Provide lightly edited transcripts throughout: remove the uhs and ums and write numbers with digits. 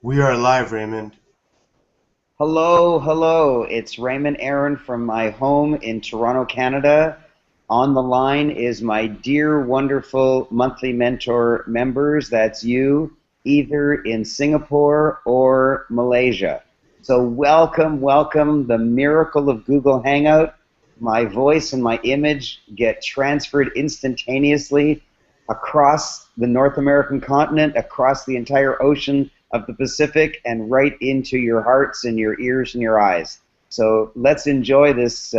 We are live, Raymond. Hello, hello. It's Raymond Aaron from my home in Toronto, Canada. On the line is my dear, wonderful monthly mentor members. That's you, either in Singapore or Malaysia. So, welcome, welcome. The miracle of Google Hangout. My voice and my image get transferred instantaneously across the North American continent, across the entire ocean of the Pacific, and right into your hearts and your ears and your eyes. So let's enjoy this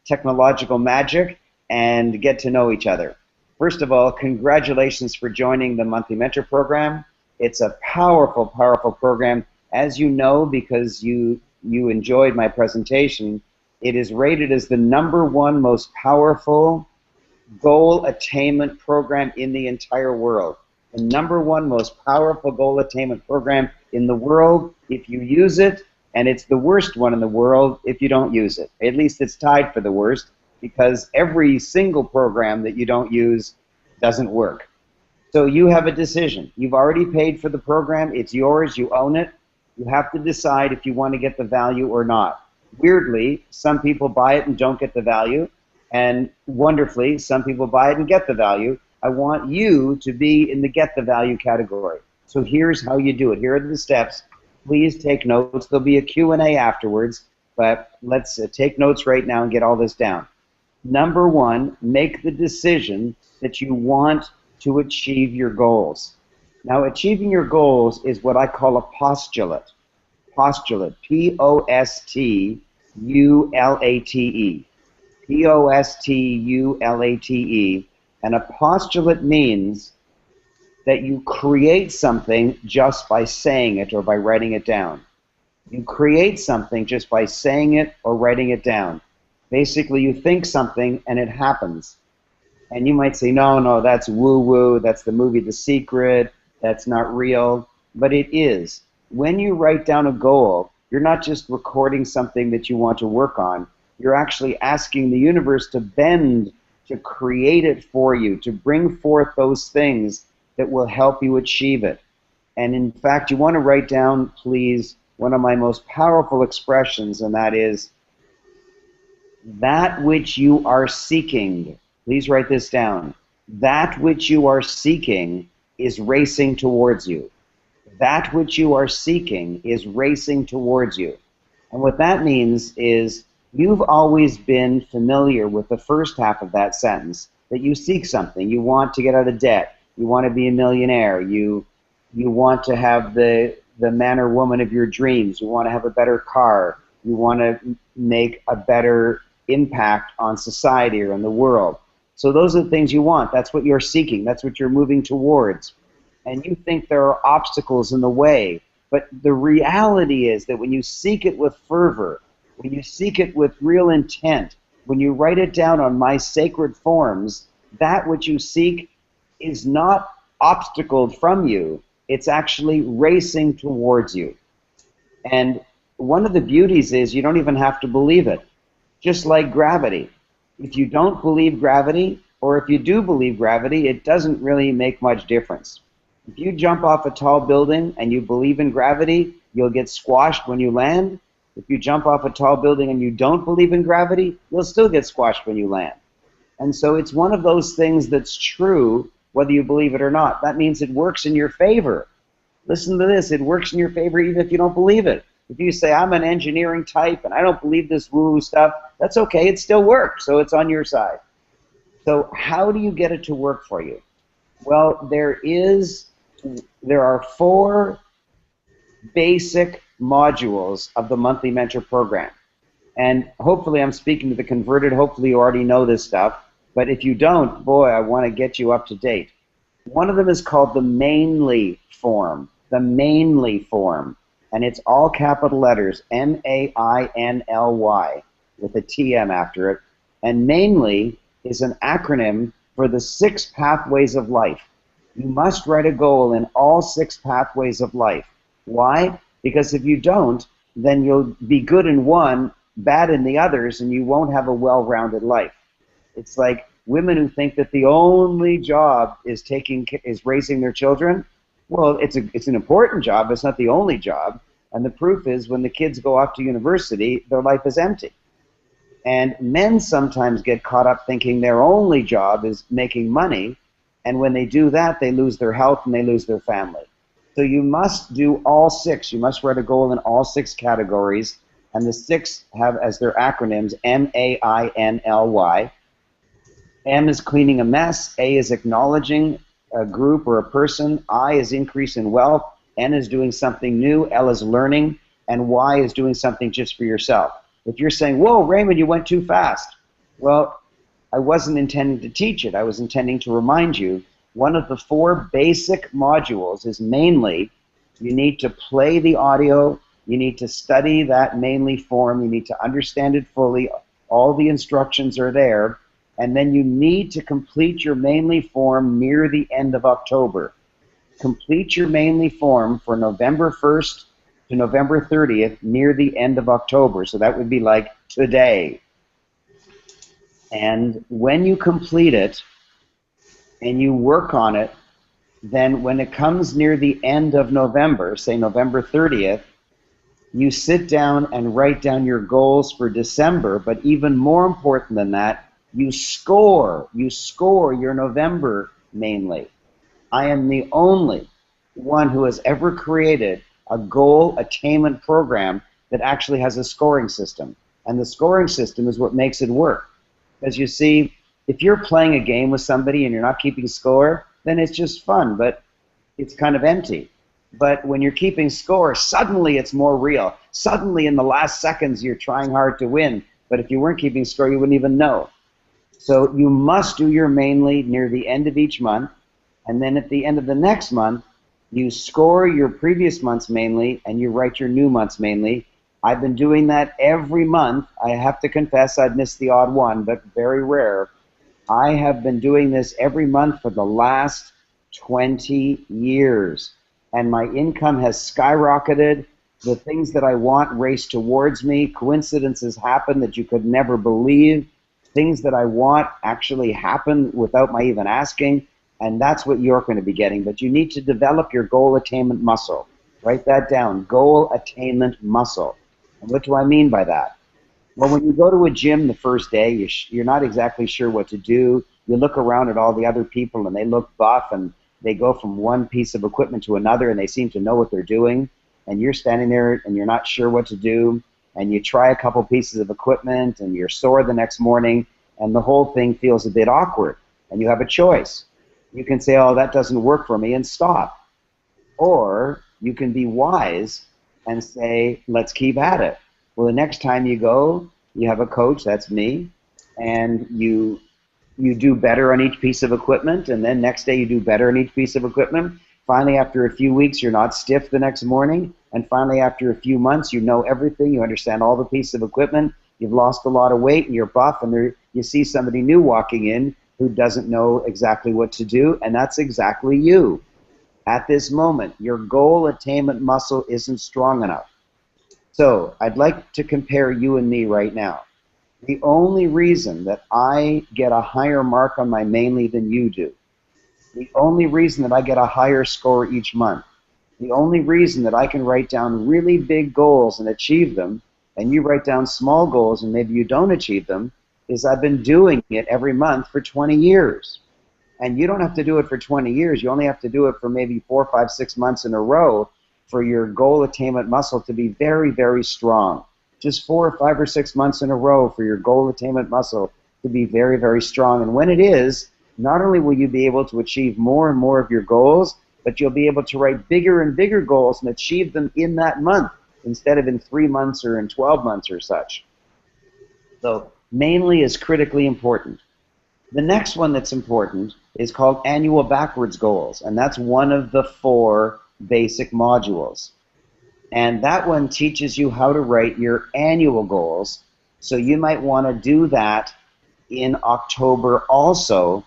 technological magic and get to know each other. First of all, congratulations for joining the Monthly Mentor Program. It's a powerful, powerful program. As you know, because you enjoyed my presentation, it is rated as the #1 most powerful goal attainment program in the entire world. The #1 most powerful goal attainment program in the world if you use it, and it's the worst one in the world if you don't use it. At least it's tied for the worst, because every single program that you don't use doesn't work. So you have a decision. You've already paid for the program. It's yours. You own it. You have to decide if you want to get the value or not. Weirdly, some people buy it and don't get the value. And wonderfully, some people buy it and get the value. I want you to be in the get the value category. So here's how you do it. Here are the steps. Please take notes. There'll be a Q&A afterwards, but let's take notes right now and get all this down. #1, make the decision that you want to achieve your goals. Now, achieving your goals is what I call a postulate. Postulate, P-O-S-T-U-L-A-T-E. Postulate. And a postulate means that you create something just by saying it or by writing it down. You create something just by saying it or writing it down. Basically, you think something and it happens. And you might say, no, no, that's woo-woo, that's the movie The Secret, that's not real. But it is. When you write down a goal, you're not just recording something that you want to work on. You're actually asking the universe to bend, to create it for you, to bring forth those things that will help you achieve it. And in fact, you want to write down, please, one of my most powerful expressions, and that is, that which you are seeking. Please write this down. That which you are seeking is racing towards you. That which you are seeking is racing towards you. And what that means is you've always been familiar with the first half of that sentence, that you seek something. You want to get out of debt. You want to be a millionaire. You want to have the man or woman of your dreams. You want to have a better car. You want to make a better impact on society or in the world. So those are the things you want. That's what you're seeking. That's what you're moving towards. And you think there are obstacles in the way. But the reality is that when you seek it with fervor, when you seek it with real intent, when you write it down on my sacred forms, that which you seek is not obstacled from you. It's actually racing towards you. And one of the beauties is you don't even have to believe it. Just like gravity. If you don't believe gravity, or if you do believe gravity, it doesn't really make much difference. If you jump off a tall building and you believe in gravity, you'll get squashed when you land. If you jump off a tall building and you don't believe in gravity, you'll still get squashed when you land. And so it's one of those things that's true whether you believe it or not. That means it works in your favor. Listen to this. It works in your favor even if you don't believe it. If you say, I'm an engineering type and I don't believe this woo-woo stuff, that's okay. It still works. So it's on your side. So how do you get it to work for you? Well, there are 4 basic modules of the Monthly Mentor Program. And hopefully I'm speaking to the converted. Hopefully you already know this stuff. But if you don't, boy, I want to get you up to date. One of them is called the Mainly form. The Mainly form. And it's all capital letters, M-A-I-N-L-Y, with a T-M after it. And Mainly is an acronym for the 6 pathways of life. You must write a goal in all 6 pathways of life. Why? Because if you don't, then you'll be good in one, bad in the others, and you won't have a well-rounded life. It's like women who think that the only job is raising their children. Well, it's an important job. It's not the only job. And the proof is when the kids go off to university, their life is empty. And men sometimes get caught up thinking their only job is making money. And when they do that, they lose their health and they lose their family. So you must do all six. You must write a goal in all six categories. And the six have as their acronyms MAINLY. M is cleaning a mess. A is acknowledging a group or a person. I is increase in wealth. N is doing something new. L is learning. And Y is doing something just for yourself. If you're saying, whoa, Raymond, you went too fast. Well, I wasn't intending to teach it. I was intending to remind you. One of the four basic modules is mainly you need to play the audio. You need to study that mainly form. You need to understand it fully. All the instructions are there. And then you need to complete your mainly form near the end of October. Complete your mainly form for November 1st to November 30th near the end of October. So that would be like today. And when you complete it and you work on it, then when it comes near the end of November, say November 30th, you sit down and write down your goals for December, but even more important than that, you score your November mainly. I am the only one who has ever created a goal attainment program that actually has a scoring system. And the scoring system is what makes it work. Because you see, if you're playing a game with somebody and you're not keeping score, then it's just fun, but it's kind of empty. But when you're keeping score, suddenly it's more real. Suddenly in the last seconds you're trying hard to win. But if you weren't keeping score, you wouldn't even know. So you must do your mainly near the end of each month, and then at the end of the next month, you score your previous month's mainly, and you write your new month's mainly. I've been doing that every month. I have to confess I've missed the odd one, but very rare. I have been doing this every month for the last 20 years, and my income has skyrocketed. The things that I want race towards me. Coincidences happen that you could never believe. Things that I want actually happen without my even asking, and that's what you're going to be getting. But you need to develop your goal attainment muscle. Write that down, goal attainment muscle. And what do I mean by that? Well, when you go to a gym the first day, you're not exactly sure what to do. You look around at all the other people, and they look buff, and they go from one piece of equipment to another, and they seem to know what they're doing, and you're standing there, and you're not sure what to do. And you try a couple pieces of equipment, and you're sore the next morning, and the whole thing feels a bit awkward, and you have a choice. You can say, oh, that doesn't work for me, and stop. Or you can be wise and say, let's keep at it. Well, the next time you go, you have a coach, that's me, and you do better on each piece of equipment, and then next day you do better on each piece of equipment. Finally, after a few weeks, you're not stiff the next morning. And finally, after a few months, you know everything. You understand all the pieces of equipment. You've lost a lot of weight, and you're buff. And you see somebody new walking in who doesn't know exactly what to do, and that's exactly you. At this moment, your goal attainment muscle isn't strong enough. So I'd like to compare you and me right now. The only reason that I get a higher mark on my mainly than you do, the only reason that I get a higher score each month, the only reason that I can write down really big goals and achieve them, and you write down small goals and maybe you don't achieve them, is I've been doing it every month for 20 years. And you don't have to do it for 20 years. You only have to do it for maybe 4, 5, 6 months in a row for your goal attainment muscle to be very, very strong. Just 4 or 5 or 6 months in a row for your goal attainment muscle to be very, very strong. And when it is, not only will you be able to achieve more and more of your goals, but you'll be able to write bigger and bigger goals and achieve them in that month instead of in 3 months or in 12 months or such. So mainly is critically important. The next one that's important is called annual backwards goals, and that's one of the 4 basic modules. And that one teaches you how to write your annual goals. So you might want to do that in October also,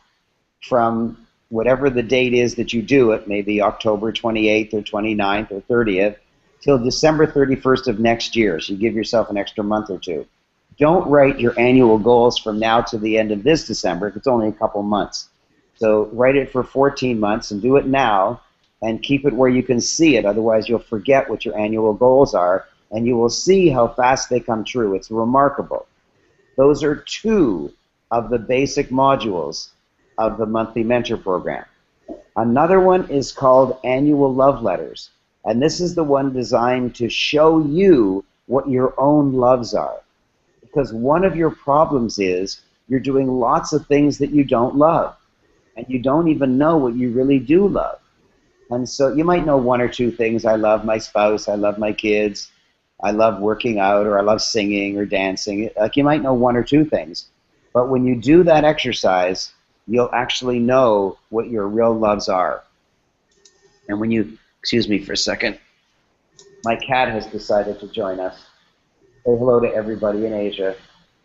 from whatever the date is that you do it, maybe October 28th or 29th or 30th, till December 31st of next year. So you give yourself an extra month or 2. Don't write your annual goals from now to the end of this December if it's only a couple months. So write it for 14 months and do it now. and keep it where you can see it. Otherwise, you'll forget what your annual goals are, and you will see how fast they come true. It's remarkable. Those are two of the basic modules of the monthly mentor program. Another one is called Annual Love Letters, and this is the one designed to show you what your own loves are. Because one of your problems is you're doing lots of things that you don't love, and you don't even know what you really do love. And so you might know one or two things. I love my spouse, I love my kids, I love working out, or I love singing or dancing. Like, you might know one or two things. But when you do that exercise, you'll actually know what your real loves are. And when you, excuse me for a second, my cat has decided to join us. Say hello to everybody in Asia.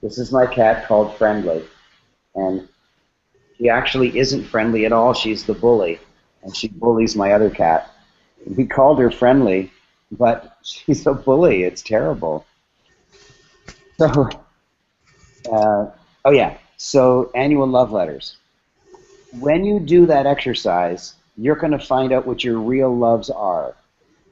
This is my cat called Friendly. And she actually isn't friendly at all. She's the bully. And she bullies my other cat. We called her Friendly, but she's a bully. It's terrible. So, oh yeah, so Annual Love Letters. When you do that exercise, you're going to find out what your real loves are.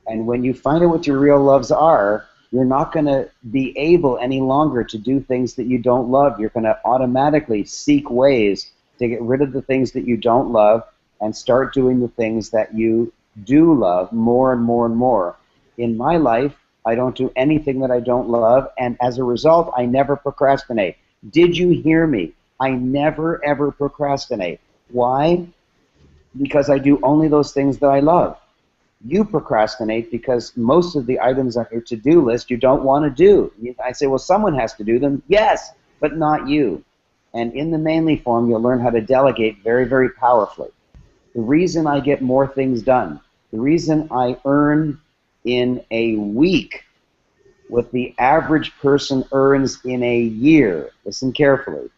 And when you find out what your real loves are, you're not going to be able any longer to do things that you don't love. You're going to automatically seek ways to get rid of the things that you don't love and start doing the things that you do love more and more and more. In my life, I don't do anything that I don't love, and as a result, I never procrastinate. Did you hear me? I never, ever procrastinate. Why? Because I do only those things that I love. You procrastinate because most of the items on your to-do list you don't want to do. I say, well, someone has to do them. Yes, but not you. And in the Mainly form, you'll learn how to delegate very, very powerfully. The reason I get more things done, the reason I earn in a week what the average person earns in a year, listen carefully,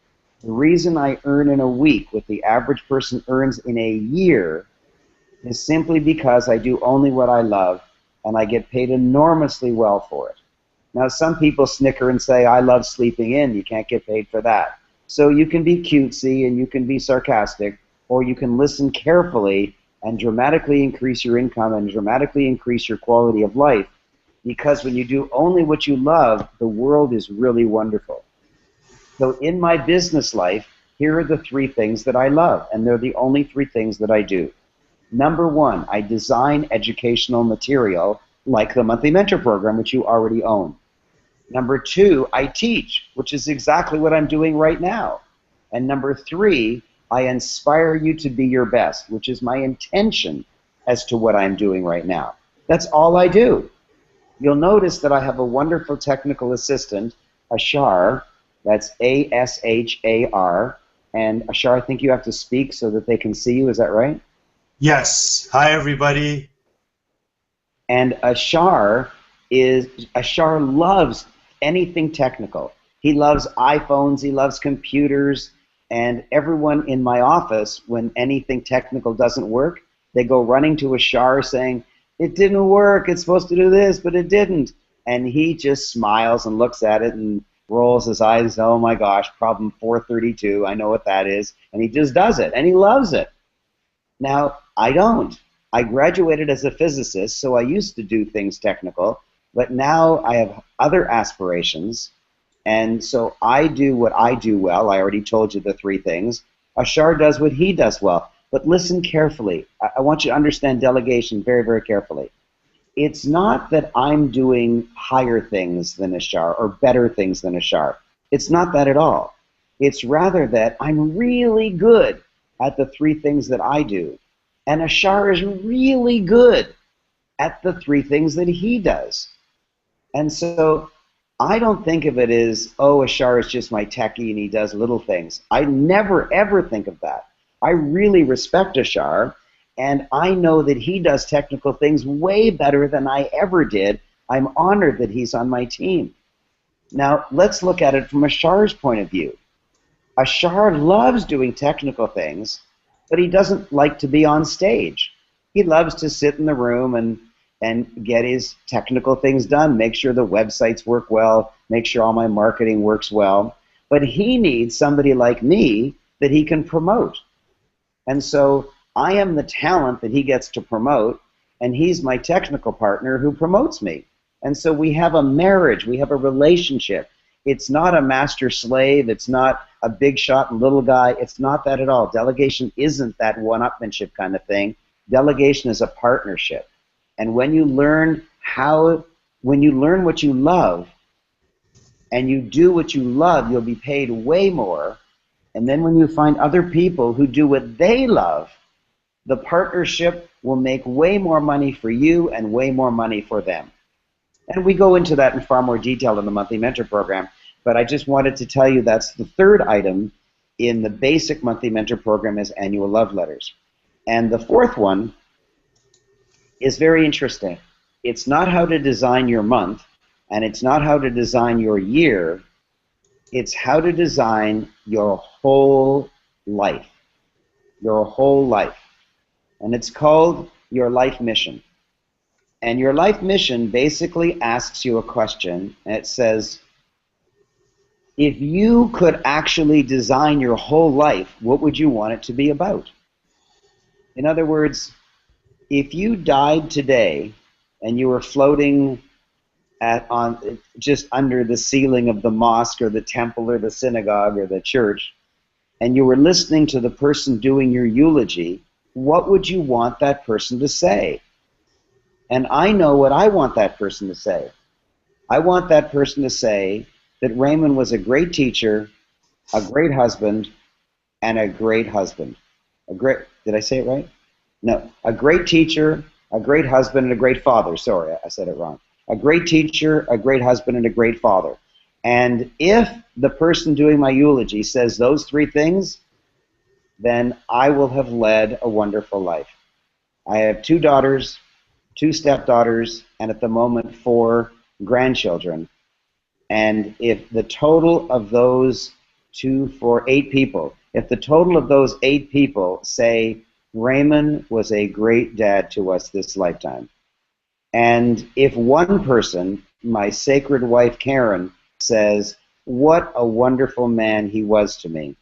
the reason I earn in a week what the average person earns in a year is simply because I do only what I love, and I get paid enormously well for it. Now, some people snicker and say, I love sleeping in. You can't get paid for that. So you can be cutesy and you can be sarcastic, or you can listen carefully and dramatically increase your income and dramatically increase your quality of life, because when you do only what you love, the world is really wonderful. So in my business life, here are the three things that I love, and they're the only three things that I do. Number one, I design educational material like the Monthly Mentor Program, which you already own. Number two, I teach, which is exactly what I'm doing right now. And number three, I inspire you to be your best, which is my intention as to what I'm doing right now. That's all I do. You'll notice that I have a wonderful technical assistant, Ashar. That's A-S-H-A-R. And Ashar, I think you have to speak so that they can see you. Is that right? Yes. Hi, everybody. And Ashar loves anything technical. He loves iPhones, he loves computers, and everyone in my office, when anything technical doesn't work, they go running to Ashar saying, it didn't work, it's supposed to do this, but it didn't. And he just smiles and looks at it and rolls his eyes, oh my gosh, problem 432, I know what that is. And he just does it, and he loves it. Now, I don't. I graduated as a physicist, so I used to do things technical, but now I have other aspirations, and so I do what I do well. I already told you the three things. Ashar does what he does well. But listen carefully. I want you to understand delegation very, very carefully. It's not that I'm doing higher things than Ashar or better things than Ashar. It's not that at all. It's rather that I'm really good at the three things that I do, and Ashar is really good at the three things that he does. And so I don't think of it as, oh, Ashar is just my techie and he does little things. I never, ever think of that. I really respect Ashar, and I know that he does technical things way better than I ever did. I'm honored that he's on my team. Now, let's look at it from Ashar's point of view. Ashar loves doing technical things, but he doesn't like to be on stage. He loves to sit in the room and get his technical things done, make sure the websites work well, make sure all my marketing works well. But he needs somebody like me that he can promote. And so I am the talent that he gets to promote, and he's my technical partner who promotes me. And so we have a marriage, we have a relationship. It's not a master-slave, it's not a big shot and little guy, it's not that at all. Delegation isn't that one-upmanship kind of thing. Delegation is a partnership. And when you learn what you love, and you do what you love, you'll be paid way more. And then when you find other people who do what they love, the partnership will make way more money for you and way more money for them. And we go into that in far more detail in the Monthly Mentor Program, but I just wanted to tell you that's the third item in the basic Monthly Mentor Program is annual love letters. And the fourth one is very interesting. It's not how to design your month, and it's not how to design your year, it's how to design your whole life. Your whole life. And it's called your life mission. And your life mission basically asks you a question, and it says, if you could actually design your whole life, what would you want it to be about? In other words, if you died today and you were floating just under the ceiling of the mosque or the temple or the synagogue or the church, and you were listening to the person doing your eulogy, what would you want that person to say? And I know what I want that person to say. I want that person to say that Raymond was a great teacher, a great husband, and a great husband. Did I say it right? No. A great teacher, a great husband, and a great father. Sorry, I said it wrong. A great teacher, a great husband, and a great father. And if the person doing my eulogy says those three things, then I will have led a wonderful life. I have 2 daughters, 2 stepdaughters, and at the moment 4 grandchildren. And if the total of those 8 people, if the total of those 8 people say, Raymond was a great dad to us this lifetime, and if one person, my sacred wife Karen, says, what a wonderful man he was to me,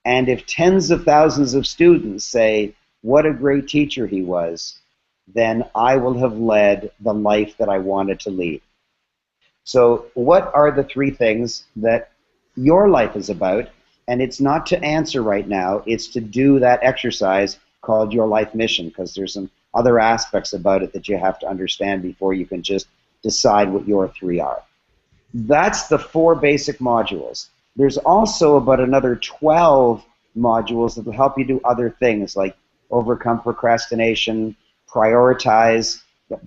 and if tens of thousands of students say, what a great teacher he was, then I will have led the life that I wanted to lead. So what are the 3 things that your life is about? And it's not to answer right now, it's to do that exercise called your life mission, because there's some other aspects about it that you have to understand before you can just decide what your 3 are. That's the 4 basic modules. There's also about another 12 modules that will help you do other things like overcome procrastination, prioritize.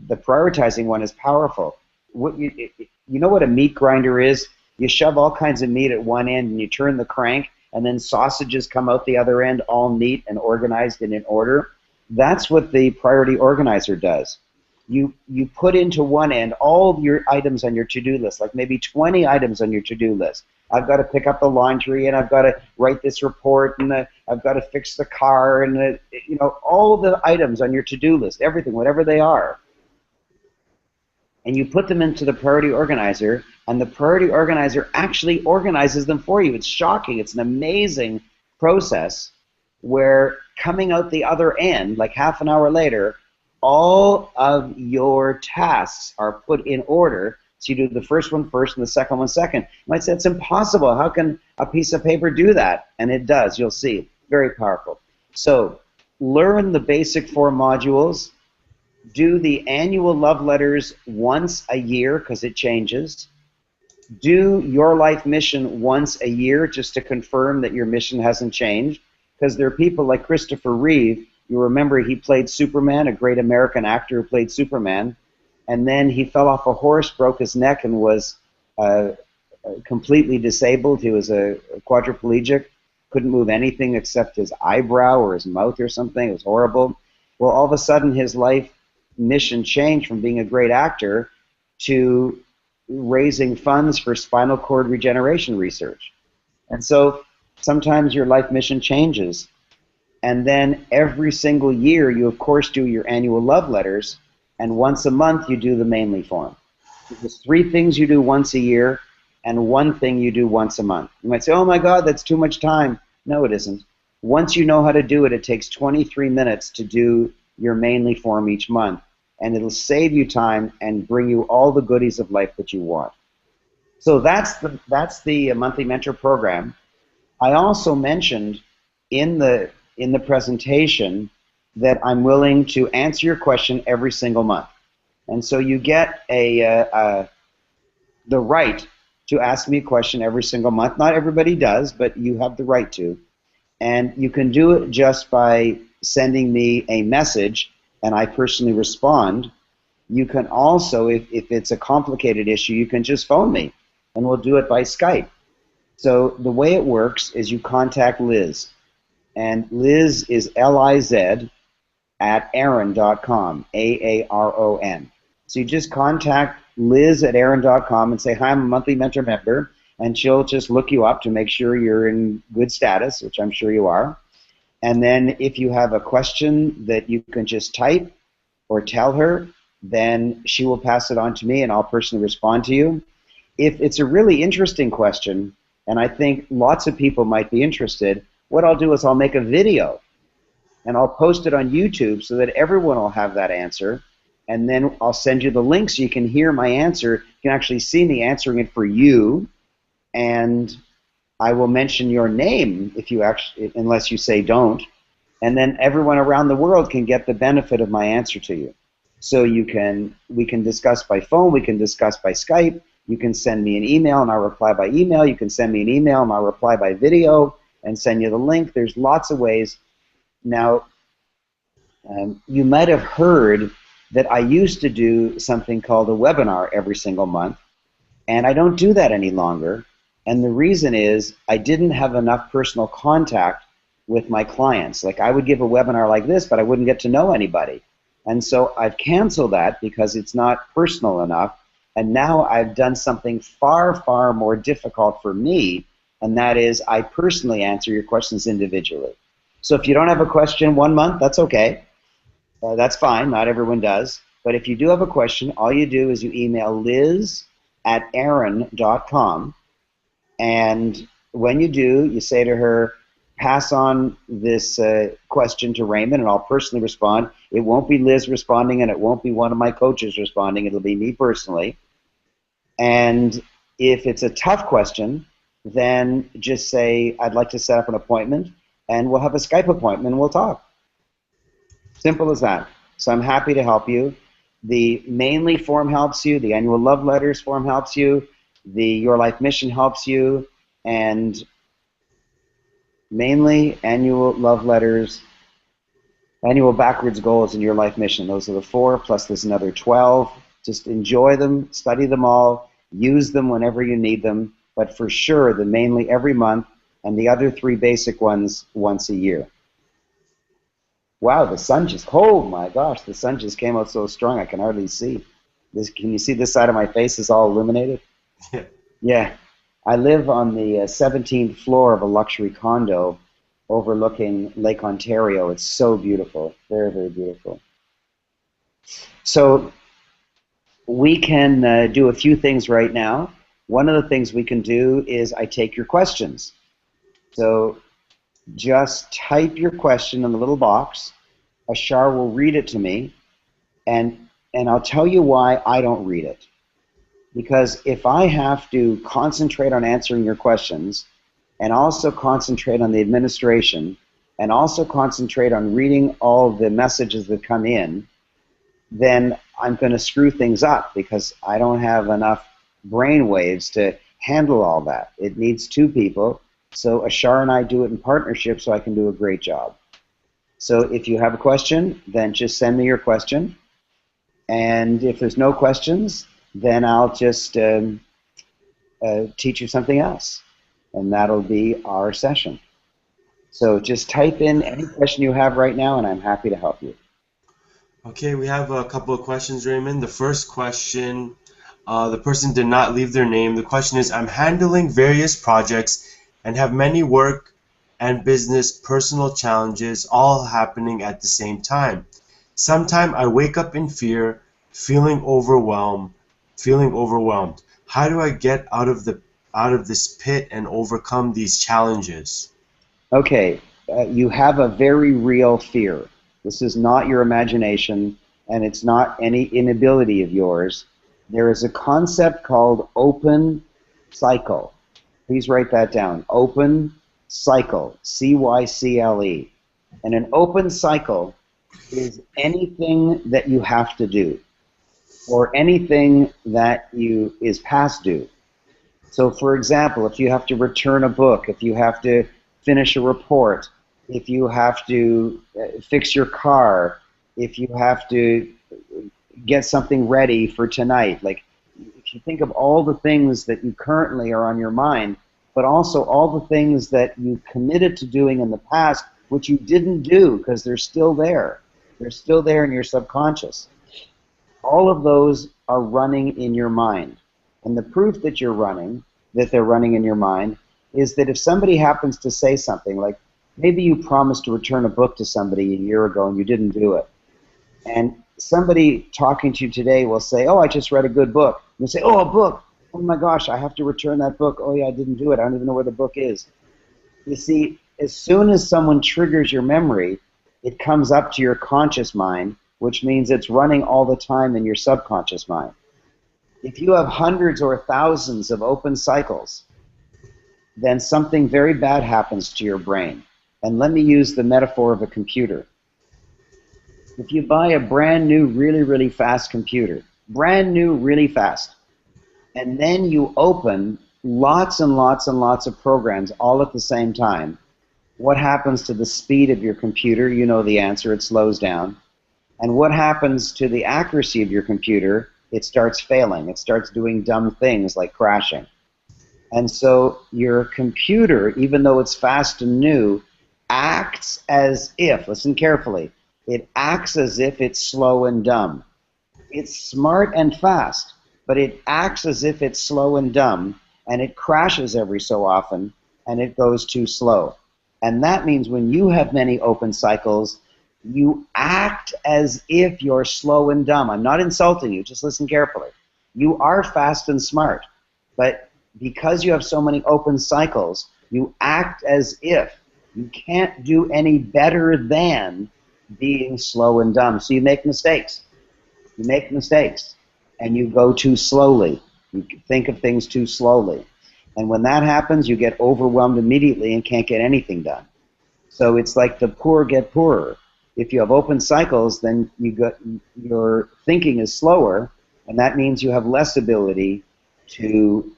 The prioritizing one is powerful. You know what a meat grinder is? You shove all kinds of meat at one end and you turn the crank, and then sausages come out the other end all neat and organized and in order. That's what the priority organizer does. You put into one end all your items on your to-do list, like maybe 20 items on your to-do list. I've got to pick up the laundry, and I've got to write this report, and I've got to fix the car, and all the items on your to-do list, everything, whatever they are. And you put them into the priority organizer, and the priority organizer actually organizes them for you. It's shocking. It's an amazing process where coming out the other end, like half an hour later, all of your tasks are put in order. So you do the first one first and the second one second. You might say, it's impossible. How can a piece of paper do that? And it does. You'll see. Very powerful. So learn the basic 4 modules. Do the annual love letters once a year because it changes. Do your life mission once a year just to confirm that your mission hasn't changed, because there are people like Christopher Reeve. You remember he played Superman, a great American actor who played Superman, and then he fell off a horse, broke his neck, and was completely disabled. He was a quadriplegic, couldn't move anything except his eyebrow or his mouth or something. It was horrible. Well, all of a sudden his life mission changed from being a great actor to raising funds for spinal cord regeneration research. And so sometimes your life mission changes. And then every single year you, of course, do your annual love letters, and once a month you do the mainly form. There's 3 things you do once a year and 1 thing you do once a month. You might say, oh my God, that's too much time. No, it isn't. Once you know how to do it, it takes 23 minutes to do your mainly form each month, and it'll save you time and bring you all the goodies of life that you want. So that's the monthly mentor program. I also mentioned in the presentation that I'm willing to answer your question every single month, and so you get the right to ask me a question every single month. Not everybody does, but you have the right to. And you can do it just by sending me a message and I personally respond. You can also, if it's a complicated issue, you can just phone me and we'll do it by Skype. So the way it works is you contact Liz. And Liz is Liz at aaron.com, Aaron. So you just contact Liz at aaron.com and say, hi, I'm a monthly mentor member, and she'll just look you up to make sure you're in good status, which I'm sure you are. And then if you have a question that you can just type or tell her, then she will pass it on to me and I'll personally respond to you. If it's a really interesting question, and I think lots of people might be interested, what I'll do is I'll make a video and I'll post it on YouTube so that everyone will have that answer. And then I'll send you the link so you can hear my answer. You can actually see me answering it for you. And I will mention your name if you actually, unless you say don't. And then everyone around the world can get the benefit of my answer to you. So we can discuss by phone, we can discuss by Skype, you can send me an email and I'll reply by email, you can send me an email and I'll reply by video and send you the link. There's lots of ways. Now, you might have heard that I used to do something called a webinar every single month, and I don't do that any longer. And the reason is I didn't have enough personal contact with my clients. Like I would give a webinar like this, but I wouldn't get to know anybody. And so I've canceled that because it's not personal enough. And now I've done something far, far more difficult for me, and that is I personally answer your questions individually. So if you don't have a question 1 month, that's okay. That's fine. Not everyone does. But if you do have a question, all you do is you email Liz at aaron.com. And when you do, you say to her, pass on this question to Raymond, and I'll personally respond. It won't be Liz responding, and it won't be one of my coaches responding. It'll be me personally. And if it's a tough question, then just say, I'd like to set up an appointment, and we'll have a Skype appointment, and we'll talk. Simple as that. So I'm happy to help you. The mainly form helps you. The annual love letters form helps you. The Your Life Mission helps you. And mainly annual love letters, annual backwards goals, and Your Life Mission. Those are the 4, plus there's another 12. Just enjoy them, study them all, use them whenever you need them. But for sure, the mainly every month, and the other 3 basic ones once a year. Wow, the sun just, oh my gosh, the sun just came out so strong I can hardly see. Can you see this side of my face is all illuminated? Yeah. Yeah. I live on the 17th floor of a luxury condo overlooking Lake Ontario. It's so beautiful, very, very beautiful. So we can do a few things right now. One of the things we can do is I take your questions. So just type your question in the little box. Ashar will read it to me, and I'll tell you why I don't read it. Because if I have to concentrate on answering your questions, and also concentrate on the administration, and also concentrate on reading all the messages that come in, then I'm going to screw things up because I don't have enough brain waves to handle all that. It needs 2 people. So Ashar and I do it in partnership so I can do a great job. So if you have a question, then just send me your question. And if there's no questions, then I'll just teach you something else. And that'll be our session. So just type in any question you have right now, and I'm happy to help you. Okay, we have a couple of questions, Raymond. The first question, the person did not leave their name. The question is, I'm handling various projects and have many work and business personal challenges all happening at the same time. Sometimes I wake up in fear, feeling overwhelmed. How do I get out of this pit and overcome these challenges? Okay, you have a very real fear. This is not your imagination, and it's not any inability of yours. There is a concept called open cycle. Please write that down. Open cycle, C-Y-C-L-E. And an open cycle is anything that you have to do, or anything that is past due. So, for example, if you have to return a book, if you have to finish a report, if you have to fix your car, if you have to get something ready for tonight, like if you think of all the things that you currently are on your mind, but also all the things that you committed to doing in the past, which you didn't do because they're still there. They're still there in your subconscious. All of those are running in your mind. And the proof that they're running in your mind, is that if somebody happens to say something, like maybe you promised to return a book to somebody a year ago and you didn't do it, and somebody talking to you today will say, oh, I just read a good book. And you say, oh, a book. Oh my gosh, I have to return that book. Oh yeah, I didn't do it. I don't even know where the book is. You see, as soon as someone triggers your memory, it comes up to your conscious mind, which means it's running all the time in your subconscious mind. If you have hundreds or thousands of open cycles, then something very bad happens to your brain. And let me use the metaphor of a computer. If you buy a brand new, really, really fast computer, brand new, really fast, and then you open lots and lots and lots of programs all at the same time, what happens to the speed of your computer? You know the answer, it slows down. And what happens to the accuracy of your computer? It starts failing. It starts doing dumb things like crashing. And so your computer, even though it's fast and new, acts as if, listen carefully, it acts as if it's slow and dumb. It's smart and fast, but it acts as if it's slow and dumb, and it crashes every so often, and it goes too slow. And that means when you have many open cycles, you act as if you're slow and dumb. I'm not insulting you, just listen carefully. You are fast and smart, but because you have so many open cycles, you act as if you can't do any better than being slow and dumb. So you make mistakes. You make mistakes, and you go too slowly. You think of things too slowly. And when that happens, you get overwhelmed immediately and can't get anything done. So it's like the poor get poorer. If you have open cycles, then your thinking is slower, and that means you have less ability to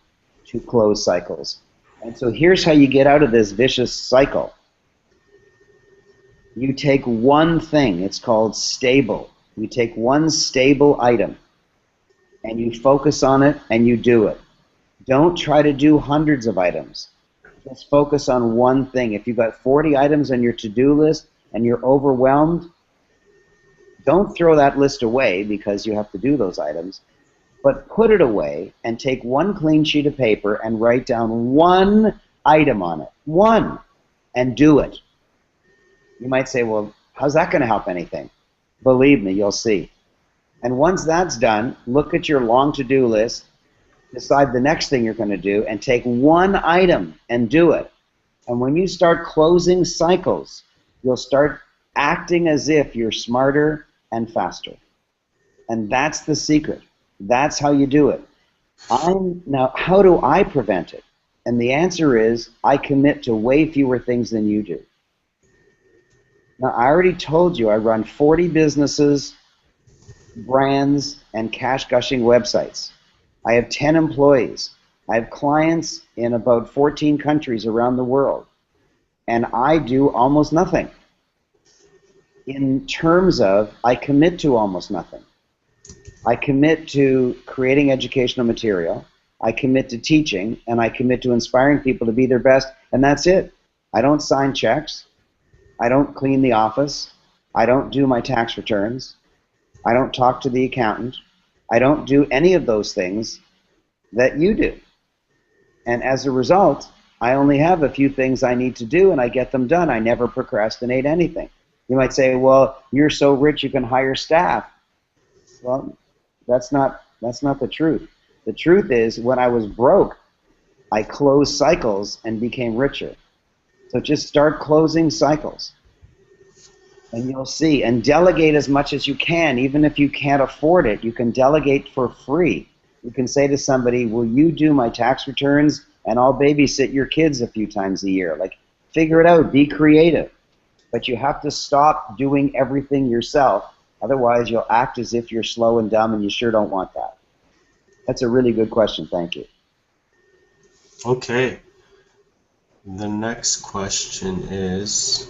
close cycles. And so here's how you get out of this vicious cycle. You take one thing, it's called stable. You take one stable item, and you focus on it, and you do it. Don't try to do hundreds of items. Just focus on one thing. If you've got 40 items on your to-do list, and you're overwhelmed, don't throw that list away because you have to do those items, but put it away and take one clean sheet of paper and write down one item on it, one, and do it. You might say, well, how's that going to help anything? Believe me, you'll see. And once that's done, look at your long to-do list, decide the next thing you're going to do, and take one item and do it. And when you start closing cycles, you'll start acting as if you're smarter and faster. And that's the secret. That's how you do it. Now, how do I prevent it? And the answer is, I commit to way fewer things than you do. Now, I already told you I run 40 businesses, brands, and cash-gushing websites. I have 10 employees. I have clients in about 14 countries around the world. And I do almost nothing. In terms of, I commit to almost nothing. I commit to creating educational material, I commit to teaching, and I commit to inspiring people to be their best, and that's it. I don't sign checks. I don't clean the office. I don't do my tax returns. I don't talk to the accountant. I don't do any of those things that you do. And as a result, I only have a few things I need to do, and I get them done. I never procrastinate anything. You might say, well, you're so rich you can hire staff. Well, that's not the truth. The truth is, when I was broke, I closed cycles and became richer. So just start closing cycles. And you'll see. And delegate as much as you can. Even if you can't afford it, you can delegate for free. You can say to somebody, will you do my tax returns and I'll babysit your kids a few times a year? Like, figure it out. Be creative. But you have to stop doing everything yourself. Otherwise, you'll act as if you're slow and dumb, and you sure don't want that. That's a really good question. Thank you. Okay. The next question is,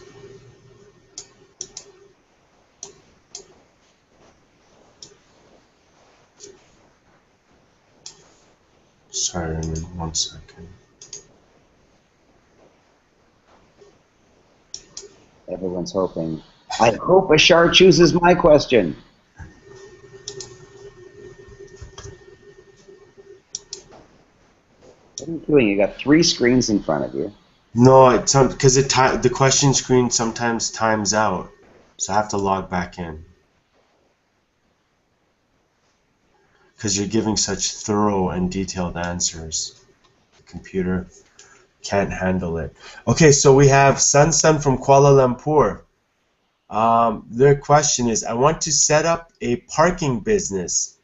sorry, 1 second. Everyone's hoping. I hope Ashar chooses my question. What are you doing? You got 3 screens in front of you. No, it's because the question screen sometimes times out, so I have to log back in. Because you're giving such thorough and detailed answers. The computer can't handle it. Okay, so we have Sun from Kuala Lumpur. Their question is, I want to set up a parking business.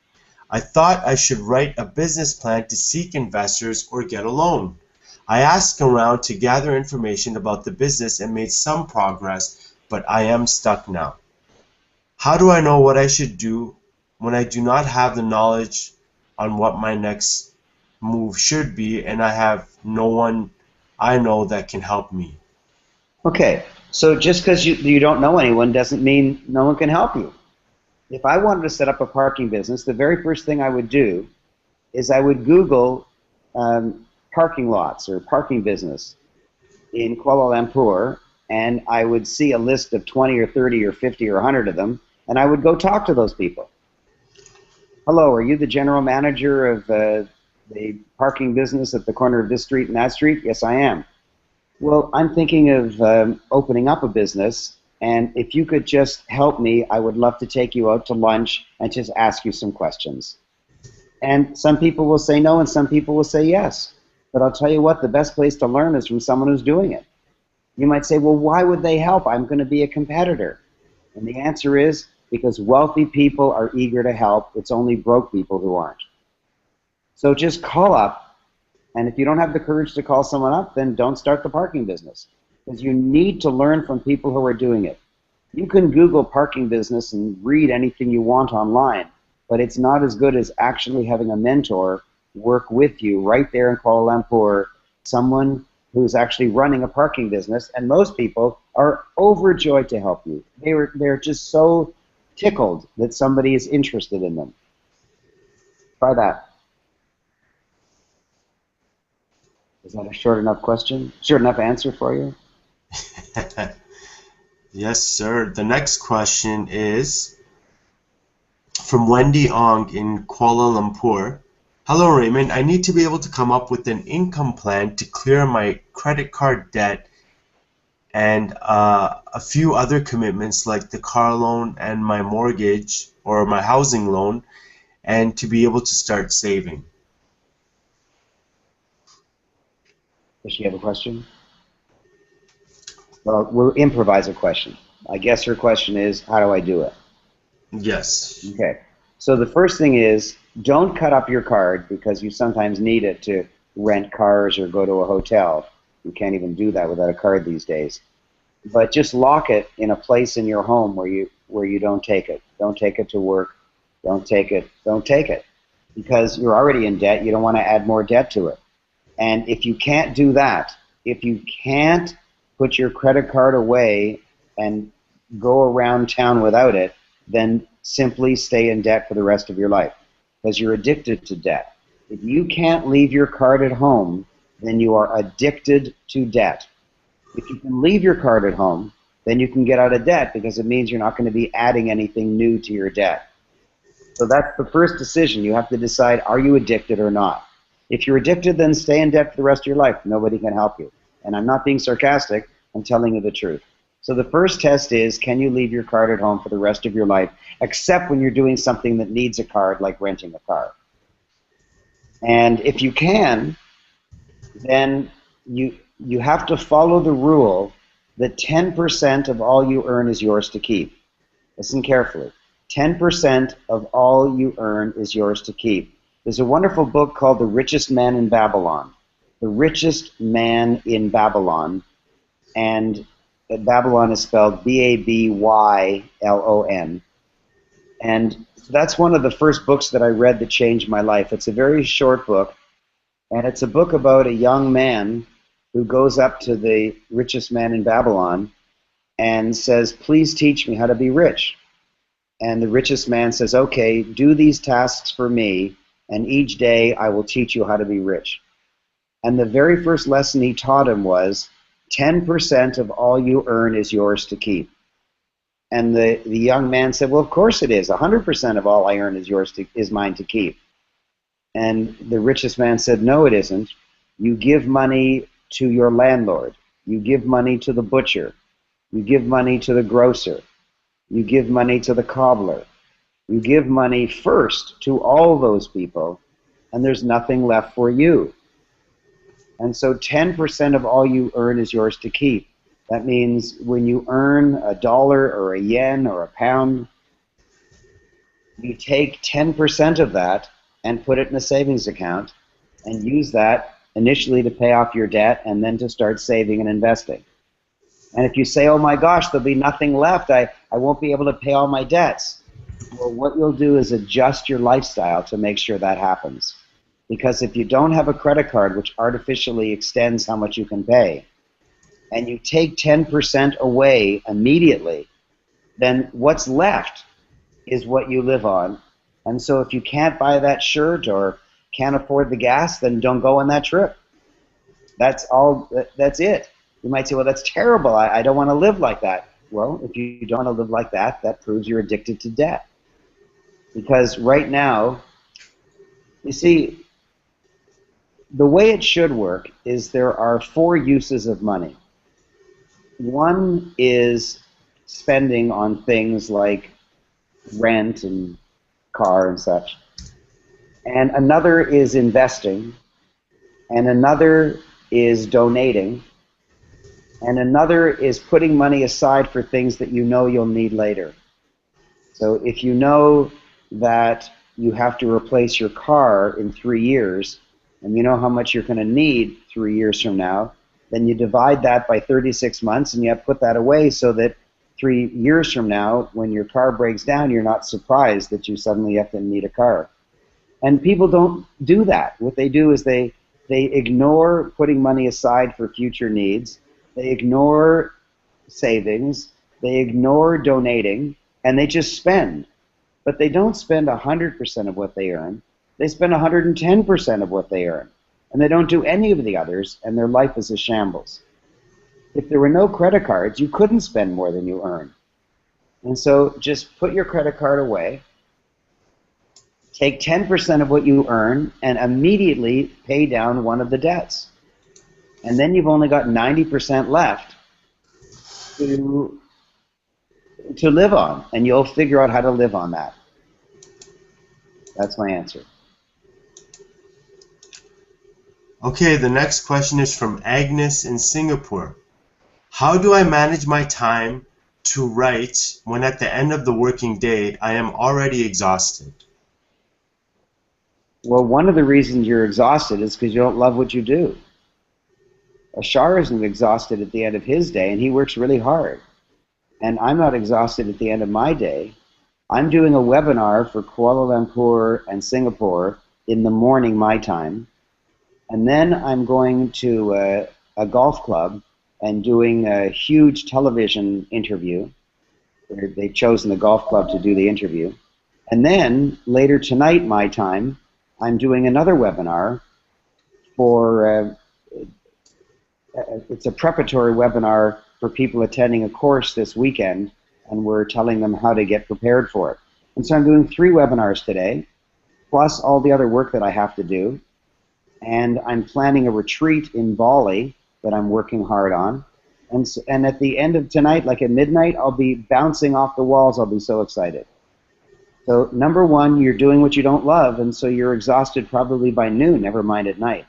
I thought I should write a business plan to seek investors or get a loan. I asked around to gather information about the business and made some progress, but I am stuck now. How do I know what I should do when I do not have the knowledge on what my next move should be, and I have no one I know that can help me? Okay, so just because you don't know anyone doesn't mean no one can help you. If I wanted to set up a parking business, the very first thing I would do is I would Google parking lots or parking business in Kuala Lumpur, and I would see a list of 20 or 30 or 50 or 100 of them, and I would go talk to those people. Hello, are you the general manager of the parking business at the corner of this street and that street? Yes, I am. Well, I'm thinking of opening up a business, and if you could just help me, I would love to take you out to lunch and just ask you some questions. And some people will say no, and some people will say yes. But I'll tell you what, the best place to learn is from someone who's doing it. You might say, well, why would they help? I'm going to be a competitor. And the answer is because wealthy people are eager to help. It's only broke people who aren't. So just call up, and if you don't have the courage to call someone up, then don't start the parking business. Because you need to learn from people who are doing it. You can Google parking business and read anything you want online, but it's not as good as actually having a mentor work with you right there in Kuala Lumpur, someone who's actually running a parking business, and most people are overjoyed to help you. They're just so tickled that somebody is interested in them. Try that. Is that a short enough question? Short enough answer for you? Yes, sir. The next question is from Wendy Ong in Kuala Lumpur. Hello, Raymond. I need to be able to come up with an income plan to clear my credit card debt and a few other commitments like the car loan and my mortgage or my housing loan, and to be able to start saving. Does she have a question? Well, we'll improvise a question. I guess her question is, how do I do it? Yes. Okay. So the first thing is, don't cut up your card because you sometimes need it to rent cars or go to a hotel. You can't even do that without a card these days. But just lock it in a place in your home where you don't take it. Don't take it to work. Don't take it. Don't take it. Because you're already in debt. You don't want to add more debt to it. And if you can't do that, if you can't put your credit card away and go around town without it, then simply stay in debt for the rest of your life because you're addicted to debt. If you can't leave your card at home, then you are addicted to debt. If you can leave your card at home, then you can get out of debt because it means you're not going to be adding anything new to your debt. So that's the first decision. You have to decide, are you addicted or not? If you're addicted, then stay in debt for the rest of your life. Nobody can help you. And I'm not being sarcastic. I'm telling you the truth. So the first test is, can you leave your card at home for the rest of your life, except when you're doing something that needs a card, like renting a car? And if you can, then you have to follow the rule that 10% of all you earn is yours to keep. Listen carefully. 10% of all you earn is yours to keep. There's a wonderful book called The Richest Man in Babylon. The Richest Man in Babylon. And Babylon is spelled Babylon. And that's one of the first books that I read that changed my life. It's a very short book, and it's a book about a young man who goes up to the richest man in Babylon and says, please teach me how to be rich. And the richest man says, okay, do these tasks for me, and each day I will teach you how to be rich. And the very first lesson he taught him was, 10% of all you earn is yours to keep. And the young man said, well, of course it is. 100% of all I earn is mine to keep. And the richest man said, no, it isn't. You give money to your landlord. You give money to the butcher. You give money to the grocer. You give money to the cobbler. You give money first to all those people, and there's nothing left for you. And so 10% of all you earn is yours to keep. That means when you earn $1 or a yen or a pound, you take 10% of that and put it in a savings account and use that initially to pay off your debt and then to start saving and investing. And if you say, oh my gosh, there'll be nothing left, I won't be able to pay all my debts. Well, what you'll do is adjust your lifestyle to make sure that happens. Because if you don't have a credit card which artificially extends how much you can pay, and you take 10% away immediately, then what's left is what you live on. And so if you can't buy that shirt or can't afford the gas, then don't go on that trip. That's all. That's it. You might say, well, that's terrible. I don't want to live like that. Well, if you don't want to live like that, that proves you're addicted to debt. Because right now, you see, the way it should work is there are 4 uses of money. One is spending on things like rent and car and such. And another is investing. And another is donating. And another is putting money aside for things that you know you'll need later. So if you know that you have to replace your car in 3 years, and you know how much you're going to need 3 years from now, then you divide that by 36 months and you have to put that away so that 3 years from now, when your car breaks down, you're not surprised that you suddenly have to need a car. And people don't do that. What they do is they ignore putting money aside for future needs, they ignore savings, they ignore donating, and they just spend. But they don't spend 100% of what they earn. They spend 110% of what they earn. And they don't do any of the others, and their life is a shambles. If there were no credit cards, you couldn't spend more than you earn. And so just put your credit card away, take 10% of what you earn, and immediately pay down one of the debts. And then you've only got 90% left to live on, and you'll figure out how to live on that. That's my answer. Okay, the next question is from Agnes in Singapore. How do I manage my time to write when at the end of the working day I am already exhausted? Well, one of the reasons you're exhausted is because you don't love what you do. Ashar isn't exhausted at the end of his day, and he works really hard. And I'm not exhausted at the end of my day. I'm doing a webinar for Kuala Lumpur and Singapore in the morning my time. And then I'm going to a golf club and doing a huge television interview. They've chosen the golf club to do the interview. And then later tonight my time, I'm doing another webinar for, it's a preparatory webinar for people attending a course this weekend, and we're telling them how to get prepared for it. And so I'm doing 3 webinars today, plus all the other work that I have to do. And I'm planning a retreat in Bali that I'm working hard on. And at the end of tonight, like at midnight, I'll be bouncing off the walls. I'll be so excited. So number one, you're doing what you don't love, and so you're exhausted probably by noon, never mind at night.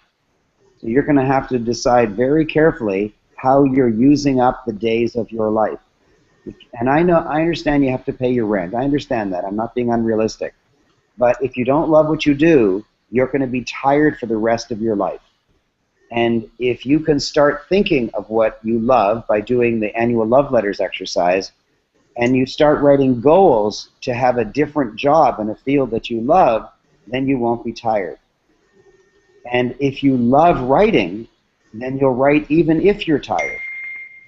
So you're going to have to decide very carefully how you're using up the days of your life. And I understand you have to pay your rent. I understand that. I'm not being unrealistic. But if you don't love what you do, you're going to be tired for the rest of your life. And if you can start thinking of what you love by doing the annual love letters exercise, and you start writing goals to have a different job in a field that you love, then you won't be tired. And if you love writing, then you'll write even if you're tired.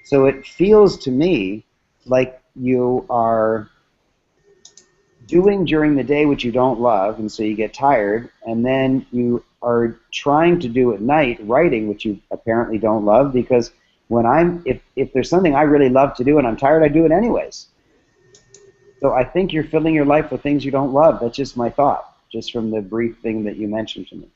So it feels to me like you are doing during the day what you don't love, and so you get tired, and then you are trying to do at night writing, which you apparently don't love, because if there's something I really love to do and I'm tired, I do it anyways. So I think you're filling your life with things you don't love. That's just my thought, just from the brief thing that you mentioned to me.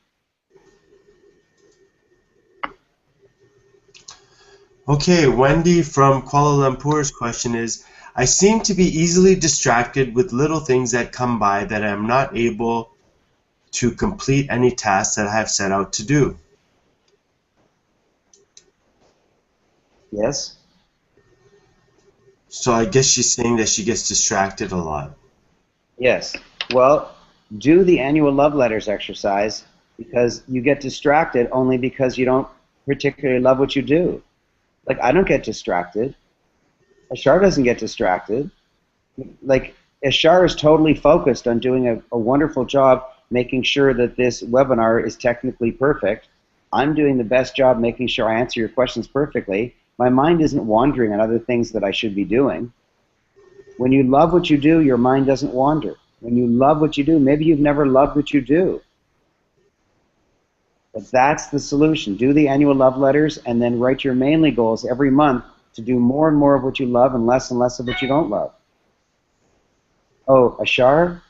Okay, Wendy from Kuala Lumpur's question is, I seem to be easily distracted with little things that come by that I am not able to complete any tasks that I have set out to do. Yes? So I guess she's saying that she gets distracted a lot. Yes. Well, do the annual love letters exercise, because you get distracted only because you don't particularly love what you do. Like, I don't get distracted. Ashar doesn't get distracted. Like, Ashar is totally focused on doing a wonderful job making sure that this webinar is technically perfect. I'm doing the best job making sure I answer your questions perfectly. My mind isn't wandering on other things that I should be doing. When you love what you do, your mind doesn't wander. When you love what you do, maybe you've never loved what you do. But that's the solution. Do the annual love letters and then write your mainly goals every month to do more and more of what you love and less of what you don't love. Oh, Ashar?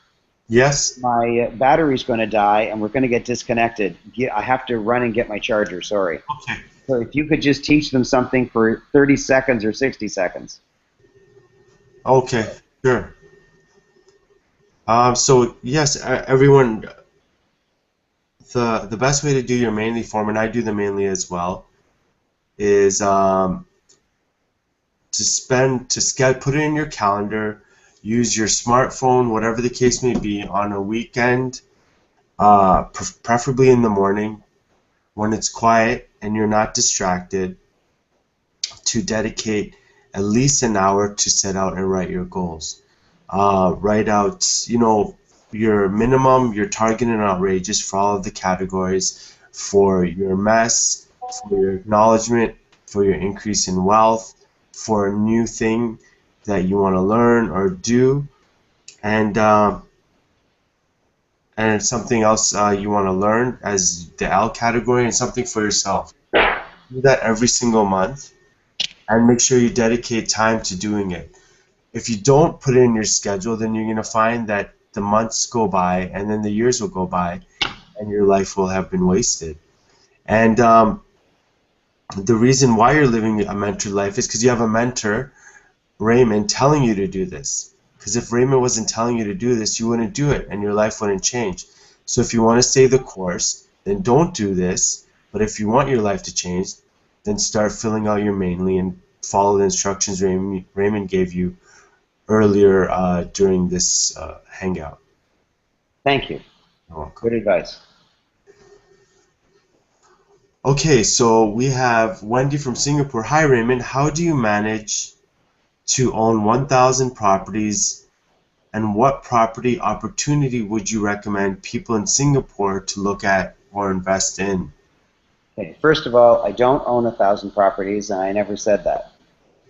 Yes? My battery's going to die and we're going to get disconnected. I have to run and get my charger, sorry. Okay. So if you could just teach them something for 30 seconds or 60 seconds. Okay, sure. So yes, everyone, the best way to do your mainly form, and I do the mainly as well, is to put it in your calendar, use your smartphone, whatever the case may be, on a weekend, preferably in the morning when it's quiet and you're not distracted, to dedicate at least an hour to set out and write your goals. Write out, your minimum, your target and outrageous for all of the categories, for your mess, for your acknowledgement, for your increase in wealth, for a new thing that you want to learn or do, and something else you want to learn as the L category, and something for yourself. Do that every single month, and make sure you dedicate time to doing it. If you don't put it in your schedule, then you're going to find that the months go by, and then the years will go by, and your life will have been wasted. And the reason why you're living a mentored life is because you have a mentor, Raymond, telling you to do this. Because if Raymond wasn't telling you to do this, you wouldn't do it, and your life wouldn't change. So if you want to stay the course, then don't do this. But if you want your life to change, then start filling out your mainly and follow the instructions Raymond gave you earlier during this hangout. Thank you. You're welcome. Good advice. Okay, so we have Wendy from Singapore. Hi, Raymond. How do you manage to own 1,000 properties, and what property opportunity would you recommend people in Singapore to look at or invest in? Okay, first of all, I don't own 1,000 properties, and I never said that.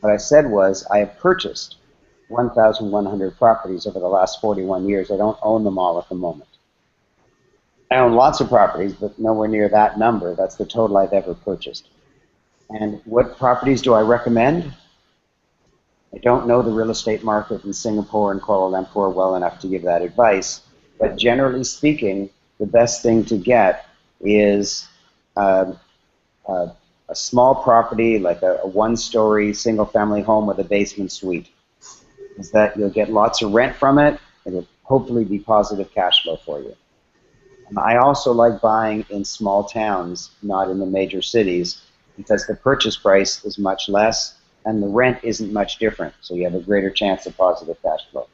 What I said was I have purchased 1,100 properties over the last 41 years. I don't own them all at the moment. I own lots of properties, but nowhere near that number. That's the total I've ever purchased. And what properties do I recommend? I don't know the real estate market in Singapore and Kuala Lumpur well enough to give that advice, but generally speaking, the best thing to get is a small property, like a one-story single-family home with a basement suite. Is that you'll get lots of rent from it, and it'll hopefully be positive cash flow for you. I also like buying in small towns, not in the major cities, because the purchase price is much less and the rent isn't much different, so you have a greater chance of positive cash flow.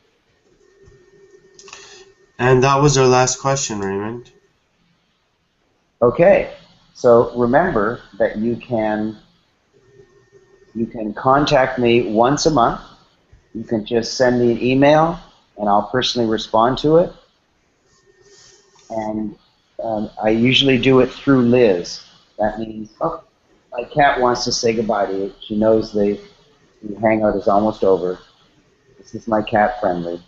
And that was our last question, Raymond. Okay, so remember that you can contact me once a month. You can just send me an email, and I'll personally respond to it. And I usually do it through Liz. That means, oh, my cat wants to say goodbye to you. She knows the hangout is almost over. This is my cat friendly.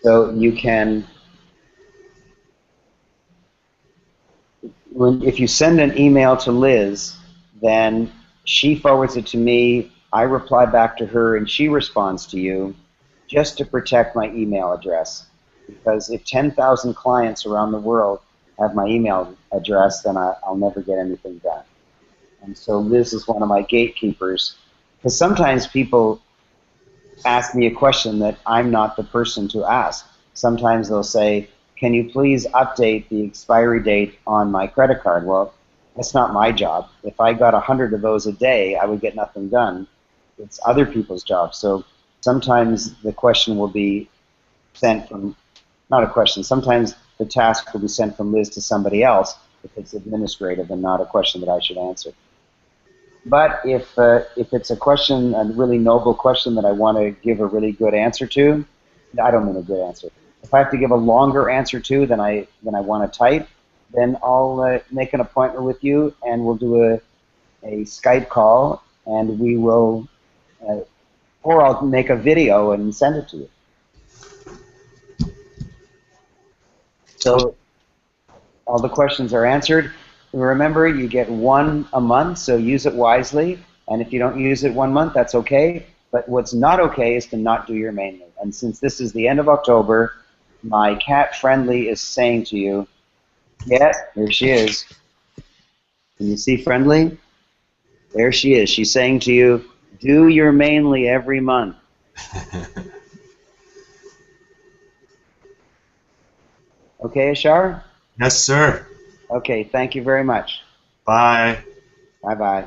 So you can, if you send an email to Liz, then she forwards it to me, I reply back to her, and she responds to you just to protect my email address. Because if 10,000 clients around the world have my email address, then I'll never get anything done. And so Liz is one of my gatekeepers. Because sometimes people ask me a question that I'm not the person to ask. Sometimes they'll say, can you please update the expiry date on my credit card? Well, that's not my job. If I got 100 of those a day, I would get nothing done. It's other people's job. So sometimes the question will be sent from, not a question, sometimes the task will be sent from Liz to somebody else if it's administrative and not a question that I should answer. But if it's a question, a really noble question that I want to give a really good answer to, I don't mean a good answer. If I have to give a longer answer to than I want to type, then I'll make an appointment with you, and we'll do a Skype call, and we will, or I'll make a video and send it to you. So all the questions are answered. Remember, you get one a month, so use it wisely. And if you don't use it 1 month, that's okay. But what's not okay is to not do your mainly. And since this is the end of October, my cat Friendly is saying to you, yeah, there she is. Can you see Friendly? There she is. She's saying to you, do your mainly every month. Okay, Ashar? Yes, sir. Okay, thank you very much. Bye. Bye-bye.